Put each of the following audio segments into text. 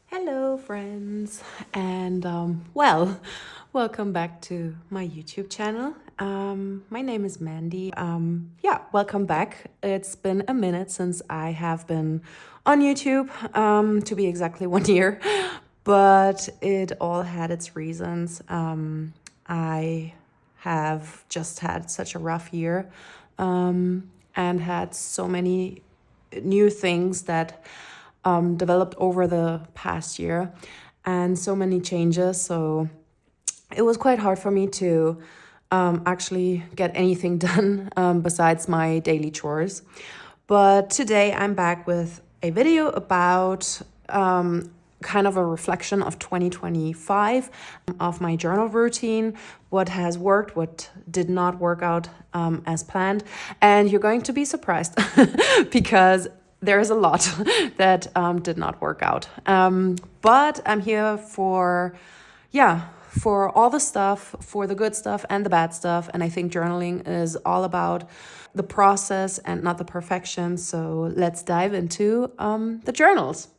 Hello, friends, and welcome back to my YouTube channel. My name is Mandy. Welcome back. It's been a minute since I have been on YouTube, to be exactly 1 year, but it all had its reasons. I have just had such a rough year, and had so many new things that developed over the past year and so many changes. So it was quite hard for me to actually get anything done besides my daily chores. But today I'm back with a video about kind of a reflection of 2025, of my journal routine, what has worked, what did not work out as planned. And you're going to be surprised because there is a lot that did not work out. But I'm here for all the stuff, for the good stuff and the bad stuff. And I think journaling is all about the process and not the perfection. So let's dive into the journals.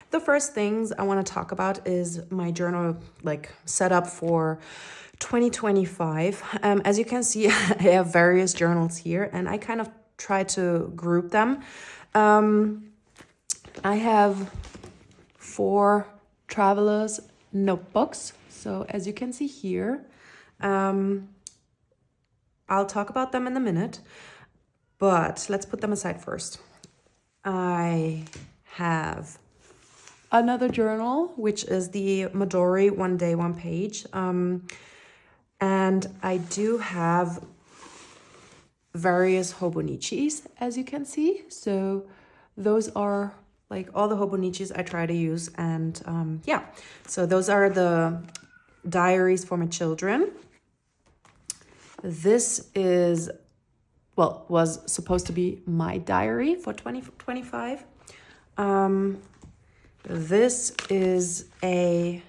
The first things I want to talk about is my journal setup for 2025. As you can see, I have various journals here and I kind of try to group them. I have 4 travelers notebooks. So as you can see here, I'll talk about them in a minute, but let's put them aside first. I have another journal, which is the Midori 1 Day 1 Page. And I do have various Hobonichis, as you can see. So those are like all the Hobonichis I try to use. And so those are the diaries for my children. This is, was supposed to be my diary for 2025. This is a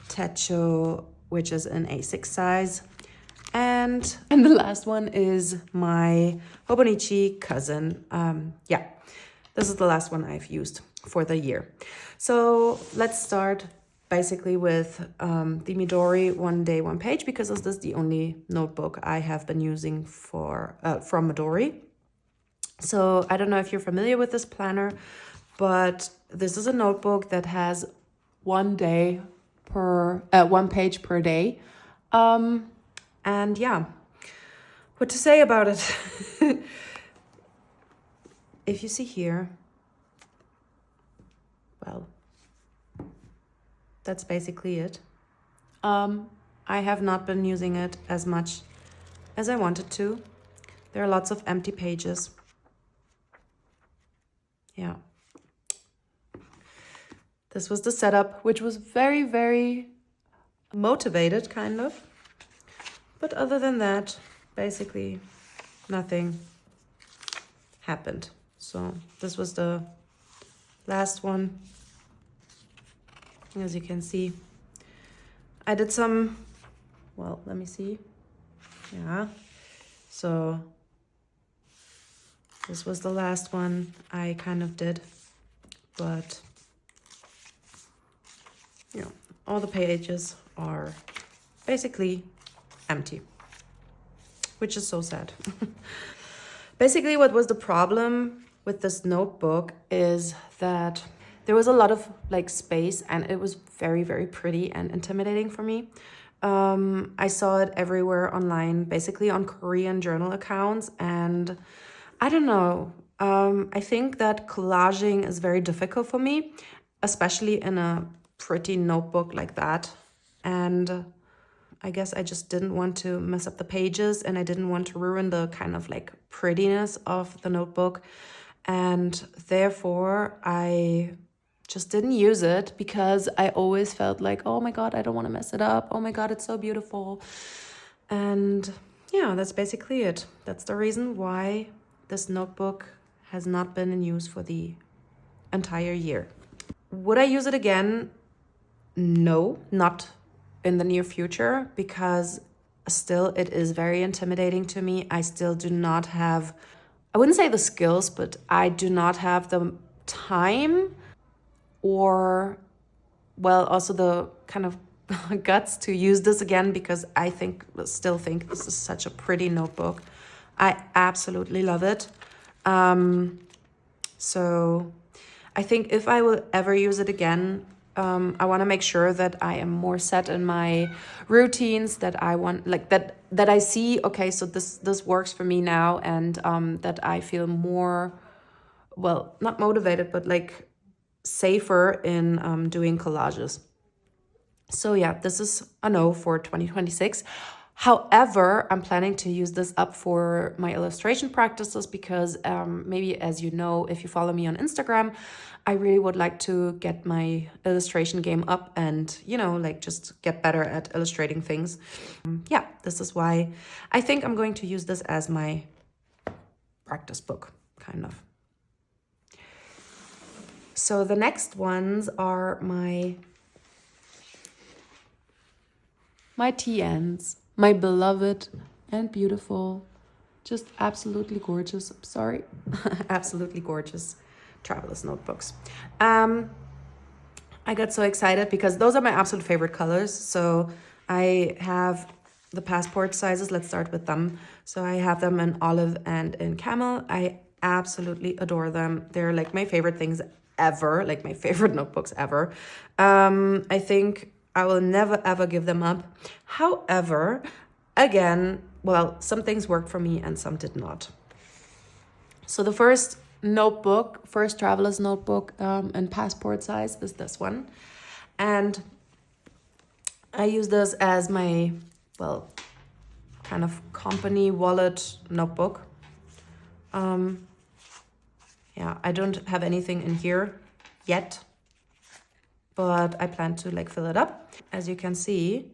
techo, which is an A6 size. And the last one is my Hobonichi cousin. This is the last one I've used for the year. So let's start basically with the Midori 1 Day 1 Page, because this is the only notebook I have been using from Midori. So I don't know if you're familiar with this planner, but this is a notebook that has 1 day per 1 page per day. And yeah, what to say about it? If you see here, that's basically it. I have not been using it as much as I wanted to. There are lots of empty pages. Yeah. This was the setup, which was very, very motivated, kind of. But other than that, basically nothing happened. So this was the last one. As you can see, I did some, let me see. Yeah. So this was the last one I kind of did, but all the pages are basically empty, which is so sad. Basically, what was the problem with this notebook is that there was a lot of space, and it was very, very pretty and intimidating for me. I saw it everywhere online, basically on Korean journal accounts, and I don't know. I think that collaging is very difficult for me, especially in a pretty notebook like that. And I guess I just didn't want to mess up the pages, and I didn't want to ruin the kind of prettiness of the notebook. And therefore I just didn't use it, because I always felt like, oh my God, I don't want to mess it up. Oh my God, it's so beautiful. And yeah, that's basically it. That's the reason why this notebook has not been in use for the entire year. Would I use it again? No, not in the near future, because still it is very intimidating to me. I still do not have I wouldn't say the skills, but I do not have the time or, well, also the kind of guts to use this again, because I still think this is such a pretty notebook. I absolutely love it. So I think if I will ever use it again, I want to make sure that I am more set in my routines, that I want, like, that I see, okay, so this works for me now, and that I feel more, well, not motivated, but like safer in doing collages. So yeah, this is a no for 2026. However, I'm planning to use this up for my illustration practices because maybe, as you know, if you follow me on Instagram, I really would like to get my illustration game up and, you know, like just get better at illustrating things. Yeah, this is why I think I'm going to use this as my practice book, kind of. So the next ones are my TNs, my beloved and beautiful, just absolutely gorgeous, sorry, absolutely gorgeous traveler's notebooks. I got so excited because those are my absolute favorite colors. So I have the passport sizes. Let's start with them. So I have them in olive and in camel. I absolutely adore them. They're like my favorite things ever, like my favorite notebooks ever. I think I will never ever give them up. However, again, well, some things worked for me and some did not. So the first traveler's notebook in passport size is this one. And I use this as my, well, kind of company wallet notebook. Yeah, I don't have anything in here yet, but I plan to like fill it up. As you can see,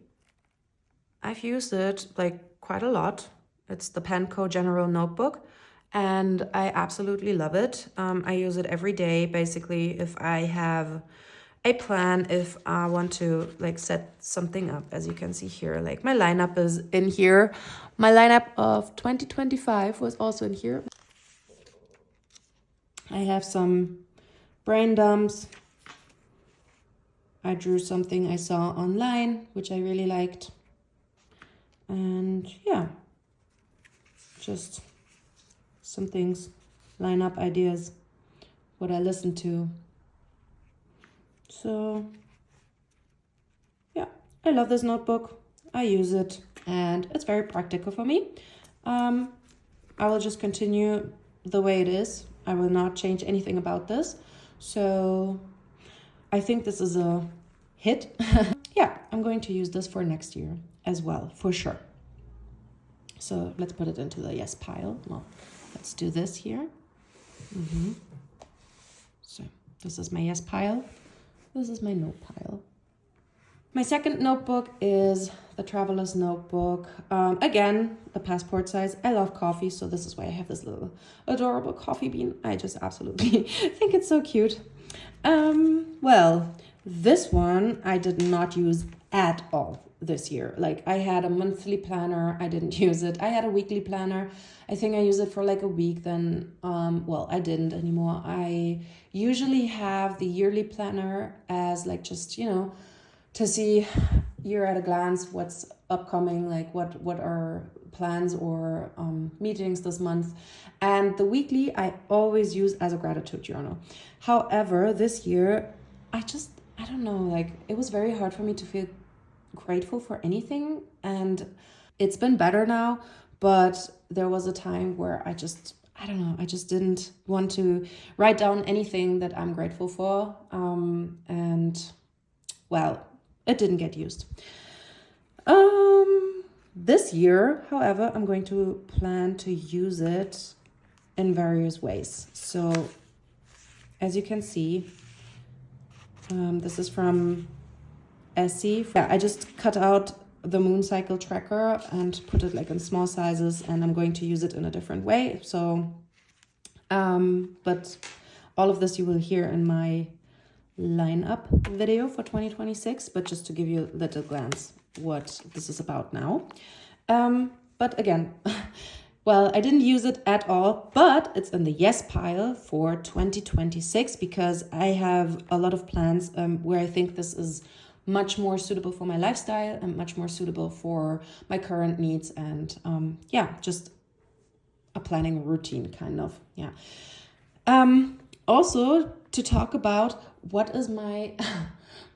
I've used it like quite a lot. It's the Penco General Notebook, and I absolutely love it. I use it every day, basically, if I have a plan, if I want to like set something up. As you can see here, like my lineup is in here. My lineup of 2025 was also in here. I have some brain dumps. I drew something I saw online, which I really liked. And yeah, just some things, lineup ideas, what I listened to. So yeah, I love this notebook. I use it and it's very practical for me. I will just continue the way it is. I will not change anything about this. So I think this is a hit. Yeah, I'm going to use this for next year as well, for sure. So let's put it into the yes pile. Well, let's do this here. So this is my yes pile. This is my no pile. My second notebook is the Traveler's Notebook. Again, the passport size. I love coffee, so this is why I have this little adorable coffee bean. I just absolutely think it's so cute. Well, this one I did not use at all this year. Like I had a monthly planner, I didn't use it. I had a weekly planner. I think I used it for like a week, then well, I didn't anymore. I usually have the yearly planner as like just, you know, to see year at a glance what's upcoming, like what are plans or meetings this month. And the weekly I always use as a gratitude journal. However, this year I don't know, like it was very hard for me to feel grateful for anything, and it's been better now, but there was a time where I just didn't want to write down anything that I'm grateful for, and well, it didn't get used. This year, however, I'm going to plan to use it in various ways. So as you can see, this is from Essi. Yeah, I just cut out the moon cycle tracker and put it like in small sizes, and I'm going to use it in a different way. So, but all of this you will hear in my lineup video for 2026, but just to give you a little glance what this is about now. But again, well, I didn't use it at all, but it's in the yes pile for 2026 because I have a lot of plans where I think this is much more suitable for my lifestyle and much more suitable for my current needs and yeah, just a planning routine kind of, yeah. Also to talk about what is my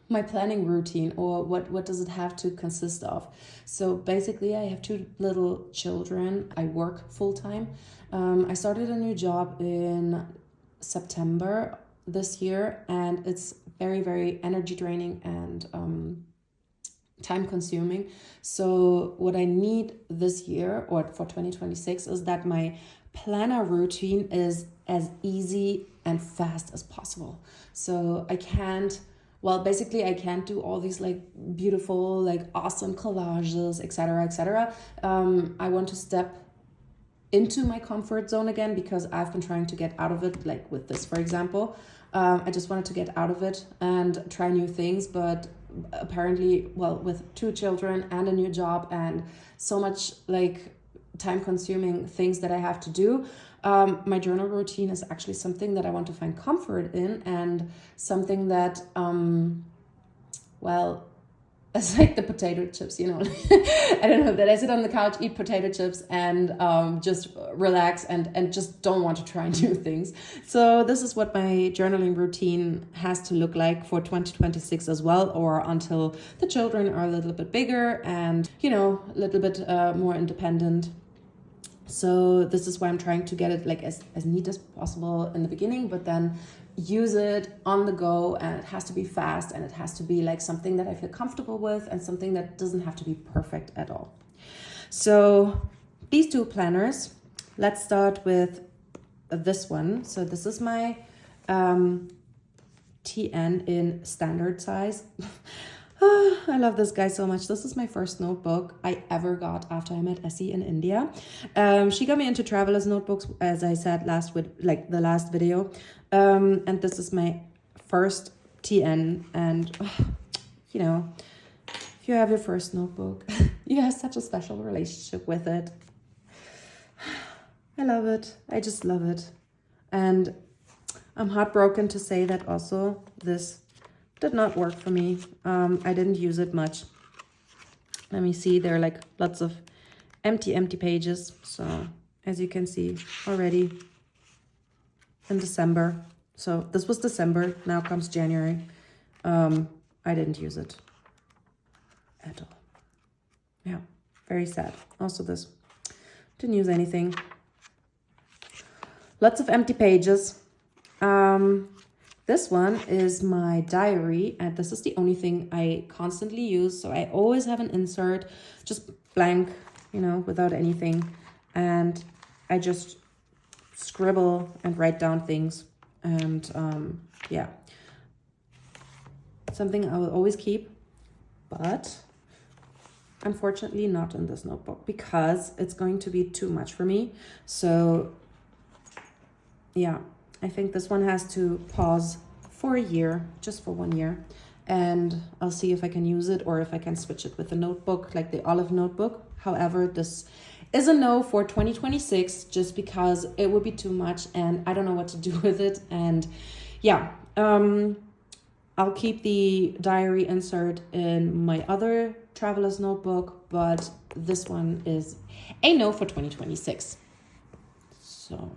my planning routine, or what does it have to consist of. So basically I have 2 little children. I work full-time. I started a new job in September this year, and it's very, very energy draining and time consuming. So what I need this year, or for 2026, is that my planner routine is as easy and fast as possible. So I can't do all these like beautiful, like awesome collages, etc., etc. I want to step into my comfort zone again, because I've been trying to get out of it, like with this, for example. I just wanted to get out of it and try new things, but apparently, well, with 2 children and a new job and so much like time-consuming things that I have to do, my journal routine is actually something that I want to find comfort in, and something that, well, it's like the potato chips, you know. I don't know, that I sit on the couch, eat potato chips, and just relax and just don't want to try new things. So this is what my journaling routine has to look like for 2026 as well, or until the children are a little bit bigger and, you know, a little bit more independent. So this is why I'm trying to get it like as neat as possible in the beginning, but then use it on the go, and it has to be fast, and it has to be like something that I feel comfortable with, and something that doesn't have to be perfect at all. So these 2 planners, let's start with this one. So this is my TN in standard size. I love this guy so much. This is my first notebook I ever got after I met Essi in India. She got me into traveler's notebooks, as I said the last video. And this is my first TN. And, you know, if you have your first notebook, you have such a special relationship with it. I love it. I just love it. And I'm heartbroken to say that also this did not work for me. I didn't use it much. Let me see, there are like lots of empty pages. So as you can see already in December. So this was December, now comes January. I didn't use it at all. Yeah, very sad. Also this, didn't use anything. Lots of empty pages. This one is my diary, and this is the only thing I constantly use. So I always have an insert, just blank, you know, without anything. And I just scribble and write down things. And yeah, something I will always keep, but unfortunately not in this notebook, because it's going to be too much for me. So yeah, I think this one has to pause for a year, just for 1 year. And I'll see if I can use it, or if I can switch it with a notebook, like the olive notebook. However, this is a no for 2026, just because it would be too much and I don't know what to do with it. And yeah, I'll keep the diary insert in my other traveler's notebook, but this one is a no for 2026. So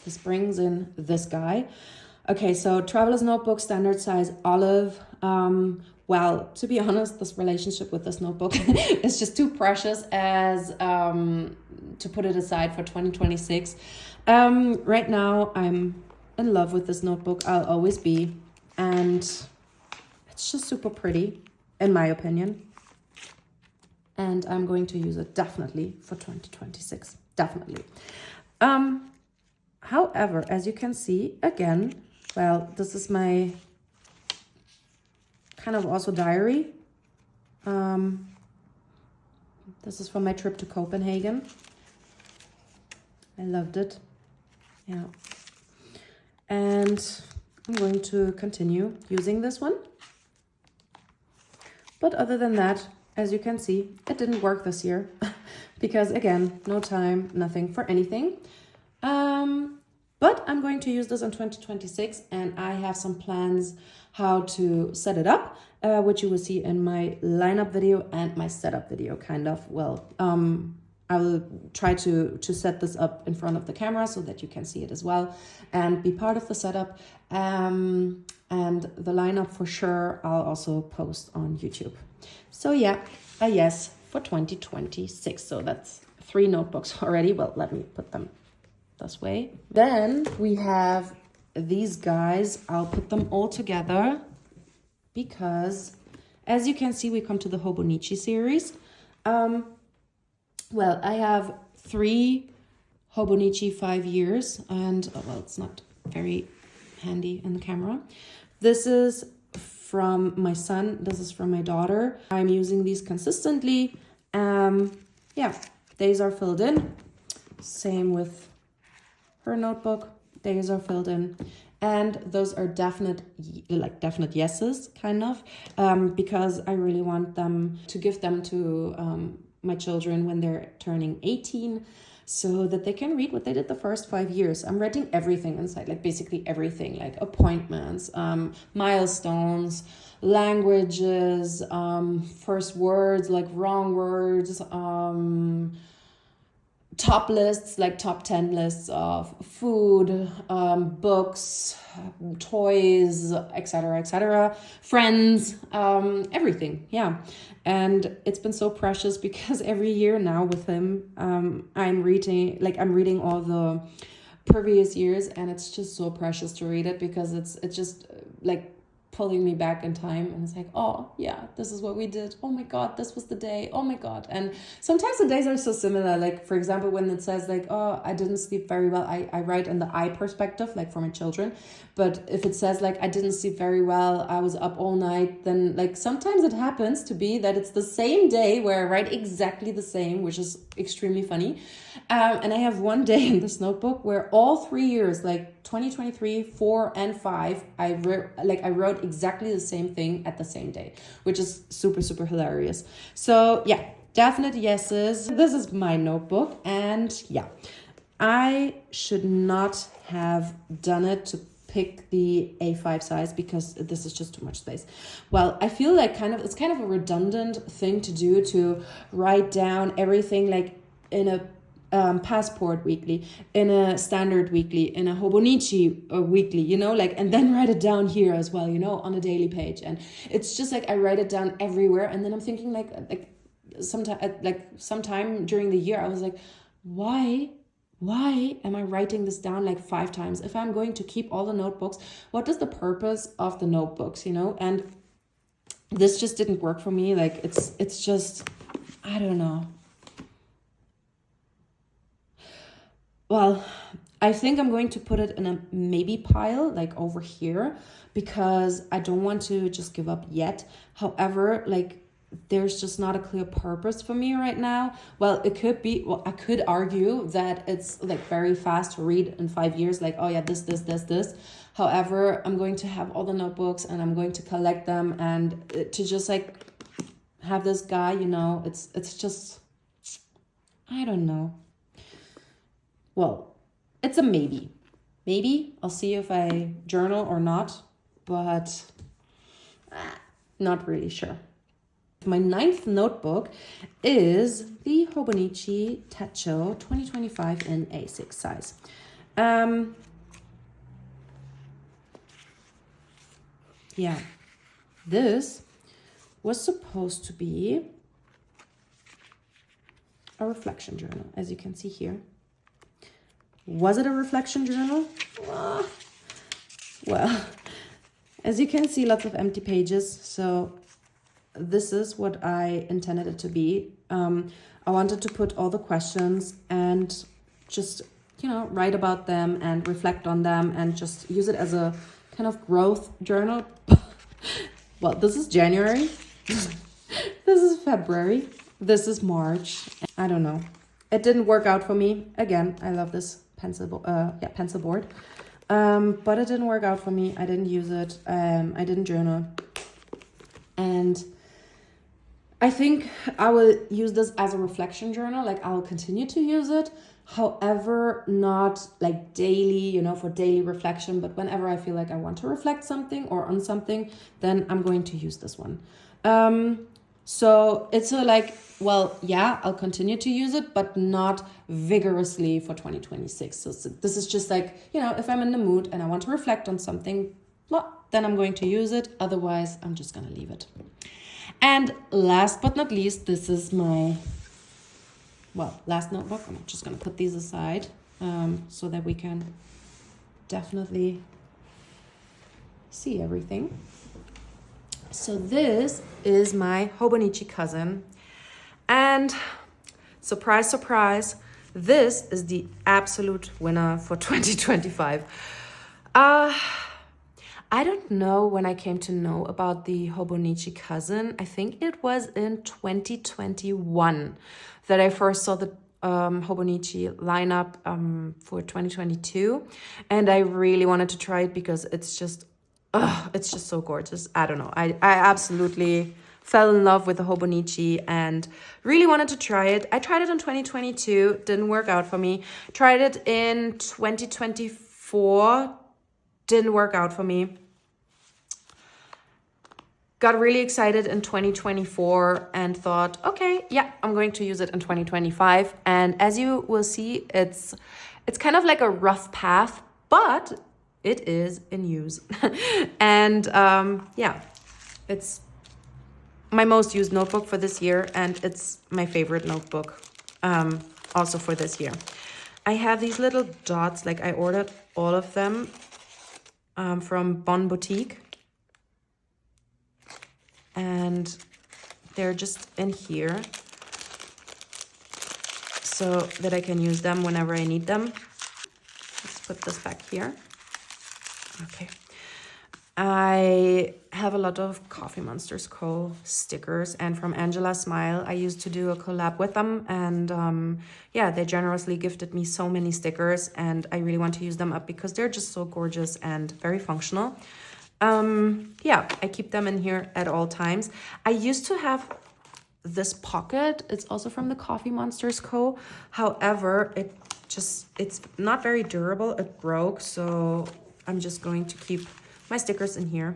this brings in this guy. Okay, so traveler's notebook, standard size, olive. Well, to be honest, this relationship with this notebook is just too precious as to put it aside for 2026. Right now, I'm in love with this notebook. I'll always be. And it's just super pretty, in my opinion. And I'm going to use it definitely for 2026. Definitely. However, as you can see, again, well, this is my kind of also diary. This is from my trip to Copenhagen. I loved it. Yeah. And I'm going to continue using this one. But other than that, as you can see, it didn't work this year. because again, no time, nothing for anything. But I'm going to use this in 2026, and I have some plans how to set it up, which you will see in my lineup video and my setup video, kind of. Well, I will try to set this up in front of the camera so that you can see it as well and be part of the setup. And the lineup for sure, I'll also post on YouTube. So yeah, a yes for 2026. So that's 3 notebooks already. Well, let me put them this way. Then we have these guys. I'll put them all together because, as you can see, we come to the Hobonichi series. Well, I have 3 Hobonichi 5 years, and well, it's not very handy in the camera. This is from my son. This is from my daughter. I'm using these consistently. Yeah, days are filled in. Same with her notebook. Days are filled in. And those are definite yeses, kind of, because I really want them to give them to my children when they're turning 18, so that they can read what they did the first 5 years. I'm writing everything inside, like basically everything, like appointments, milestones, languages, first words, like wrong words, top lists, like top 10 lists of food, books, toys, etc., friends, everything. Yeah. And it's been so precious because every year now with him, I'm reading all the previous years, and it's just so precious to read it because it's just like pulling me back in time, and it's like, oh yeah, this is what we did, oh my god, this was the day, oh my god. And sometimes the days are so similar, like for example when it says like, oh, I didn't sleep very well, I write in the I perspective, like for my children. But if it says like I didn't sleep very well, I was up all night, then like sometimes it happens to be that it's the same day where I write exactly the same, which is extremely funny. And I have one day in this notebook where all 3 years, like 2023, 4, and 5, I wrote exactly the same thing at the same day, which is super, super hilarious. So yeah, definite yeses. This is my notebook, and yeah, I should not have done it to pick the A5 size because this is just too much space. Well, I feel like it's kind of a redundant thing to do, to write down everything like in a passport weekly, in a standard weekly, in a Hobonichi weekly, and then write it down here as well, on a daily page. And it's just like I write it down everywhere, and then I'm thinking sometime during the year I was like, why am I writing this down like 5 times? If I'm going to keep all the notebooks, what is the purpose of the notebooks, And this just didn't work for me. Like it's just, I don't know. Well, I think I'm going to put it in a maybe pile, like over here, because I don't want to just give up yet. However, there's just not a clear purpose for me right now. Well, it could be, I could argue that it's like very fast to read in 5 years, like, oh yeah, this. However, I'm going to have all the notebooks and I'm going to collect them, and to just like have this guy, it's just, I don't know. Well, it's a maybe. Maybe I'll see if I journal or not, but not really sure. My 9th notebook is the Hobonichi Techo 2025 in A6 size. Yeah, this was supposed to be a reflection journal, as you can see here. Was it a reflection journal? Well, as you can see, lots of empty pages. So this is what I intended it to be. I wanted to put all the questions and just, write about them and reflect on them and just use it as a kind of growth journal. Well, this is January. This is February. This is March. I don't know. It didn't work out for me. Again, I love this pencil board. But it didn't work out for me. I didn't use it. I didn't journal. And I think I will use this as a reflection journal. Like I will continue to use it. However, not like daily, you know, for daily reflection, but whenever I feel like I want to reflect something or on something, then I'm going to use this one. So it's a like, well, yeah, I'll continue to use it, but not vigorously for 2026. So this is just like, you know, if I'm in the mood and I want to reflect on something, well, then I'm going to use it. Otherwise, I'm just going to leave it. And last but not least, this is my, well, last notebook. I'm just going to put these aside so that we can definitely see everything. So this is my Hobonichi cousin. And surprise, surprise, this is the absolute winner for 2025. I don't know when I came to know about the Hobonichi cousin. I think it was in 2021 that I first saw the Hobonichi lineup for 2022. And I really wanted to try it because it's just so gorgeous. I don't know. I absolutely fell in love with the Hobonichi and really wanted to try it. I tried it in 2022. Didn't work out for me. Tried it in 2024. Didn't work out for me. Got really excited in 2024 and thought, okay, yeah, I'm going to use it in 2025. And as you will see, it's kind of like a rough path, but it is in use. And yeah, it's my most used notebook for this year, and it's my favorite notebook also for this year. I have these little dots, like I ordered all of them from Bon Boutique, and they're just in here so that I can use them whenever I need them. Let's put this back here. Okay. I have a lot of Coffee Monsters Co. stickers, and from Angela Smile, I used to do a collab with them, and yeah, they generously gifted me so many stickers, and I really want to use them up because they're just so gorgeous and very functional. Yeah, I keep them in here at all times. I used to have this pocket. It's also from the Coffee Monsters Co. However, it's not very durable. It broke, so I'm just going to keep my stickers in here.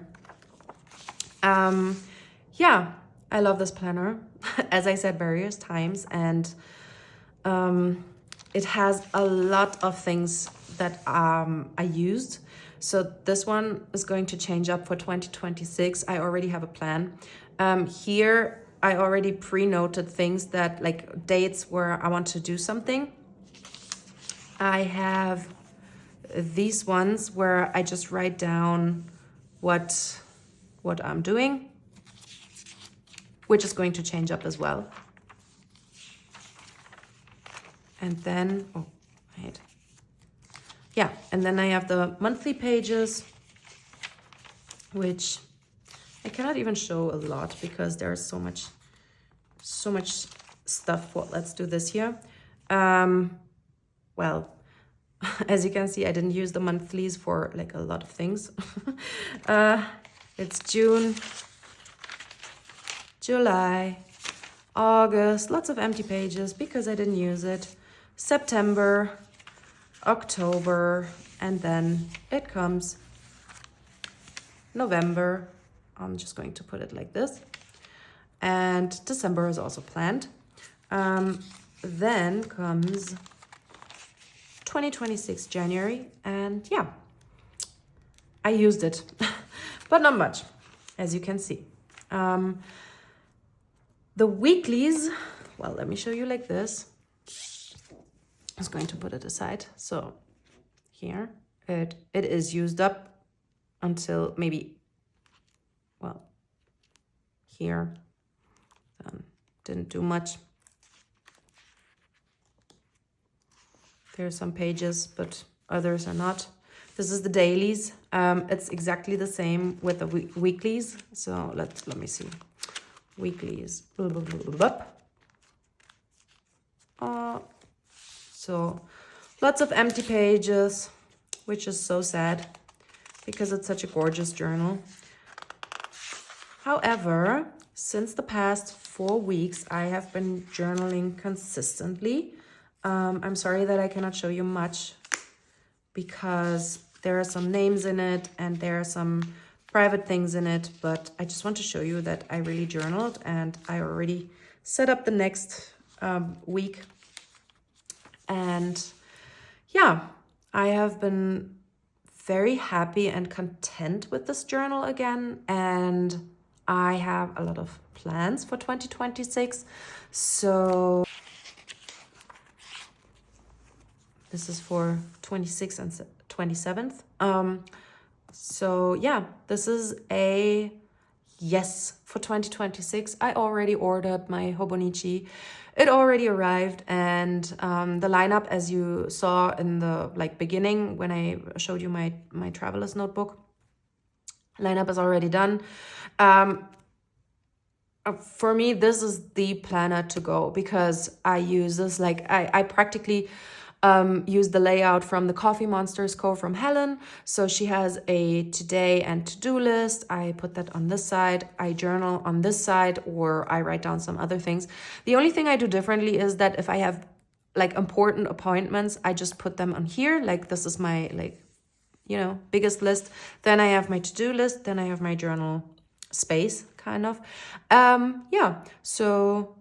Yeah, I love this planner, as I said various times, and it has a lot of things that I used. So this one is going to change up for 2026. I already have a plan. Here, I already pre-noted things that, like dates where I want to do something. I have these ones where I just write down what I'm doing, which is going to change up as well. And then, oh, wait. Yeah, and then I have the monthly pages, which I cannot even show a lot because there's so much stuff. Well, let's do this here. Well, as you can see, I didn't use the monthlies for like a lot of things. It's June, July, August, lots of empty pages because I didn't use it. September, October, and then it comes November. I'm just going to put it like this. And December is also planned. Then comes 2026 January, and yeah, I used it, but not much, as you can see. The weeklies, well, let me show you like this. I was going to put it aside. So here, it is used up until maybe, well, here, didn't do much. There's some pages, but others are not. This is the dailies. It's exactly the same with the weeklies. So let me see. Weeklies. So lots of empty pages, which is so sad because it's such a gorgeous journal. However, since the past 4 weeks, I have been journaling consistently. I'm sorry that I cannot show you much because there are some names in it and there are some private things in it, but I just want to show you that I really journaled, and I already set up the next week. And yeah, I have been very happy and content with this journal again, and I have a lot of plans for 2026. So this is for 26th and 27th. So yeah, this is a yes for 2026. I already ordered my Hobonichi. It already arrived, and the lineup, as you saw in the beginning when I showed you my traveler's notebook, lineup is already done. For me, this is the planner to go, because I use this, I practically use the layout from the Coffee Monsters Co. from Helen. So she has a today and to-do list. I put that on this side. I journal on this side, or I write down some other things. The only thing I do differently is that if I have important appointments, I just put them on here. This is my biggest list. Then I have my to-do list. Then I have my journal space, kind of. So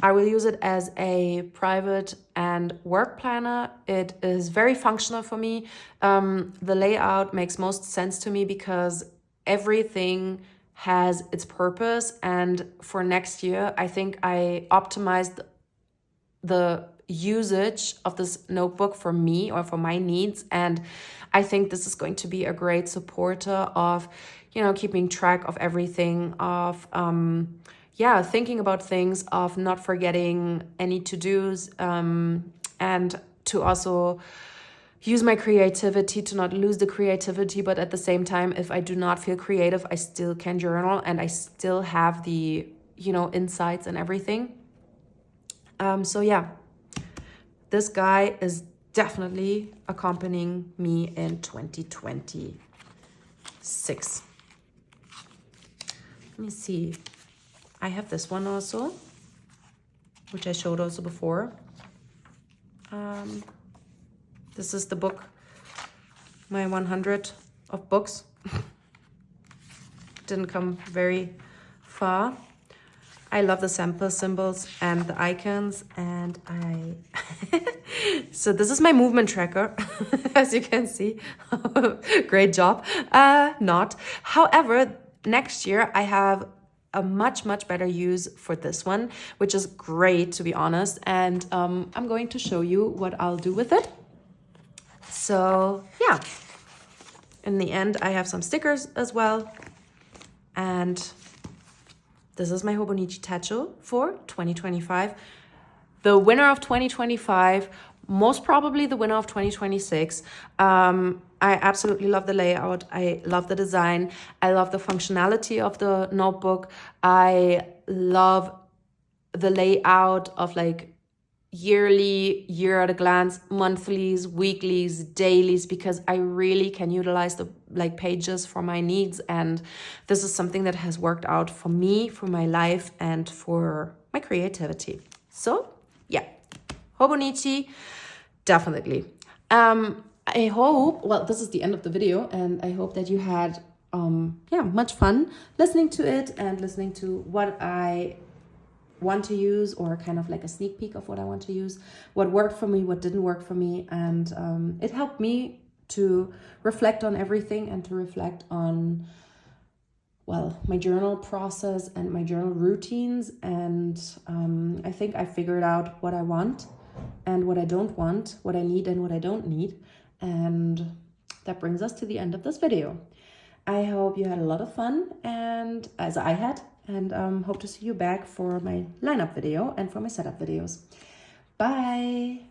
I will use it as a private and work planner. It is very functional for me. The layout makes most sense to me because everything has its purpose. And for next year, I think I optimized the usage of this notebook for me, or for my needs. And I think this is going to be a great supporter of, keeping track of everything, of thinking about things, of not forgetting any to-dos, and to also use my creativity, to not lose the creativity, but at the same time, if I do not feel creative, I still can journal and I still have the, insights and everything. This guy is definitely accompanying me in 2026. Let me see. I have this one also, which I showed also before. This is the book, my 100 of books. Didn't come very far. I love the sample symbols and the icons, and so this is my movement tracker, as you can see. Great job. Not. However, next year I have a much better use for this one, which is great, to be honest. And I'm going to show you what I'll do with it. So yeah, in the end, I have some stickers as well. And this is my Hobonichi Techo for 2025. The winner of 2025, most probably the winner of 2026. I absolutely love the layout. I love the design. I love the functionality of the notebook. I love the layout of yearly, year at a glance, monthlies, weeklies, dailies, because I really can utilize the pages for my needs. And this is something that has worked out for me, for my life, and for my creativity. So yeah, Hobonichi, definitely. I hope, this is the end of the video, and I hope that you had much fun listening to it and listening to what I want to use, or kind of a sneak peek of what I want to use, what worked for me, what didn't work for me. And it helped me to reflect on everything and to reflect on, my journal process and my journal routines. And I think I figured out what I want and what I don't want, what I need and what I don't need. And that brings us to the end of this video. I hope you had a lot of fun, and as I had, and hope to see you back for my lineup video and for my setup videos. Bye!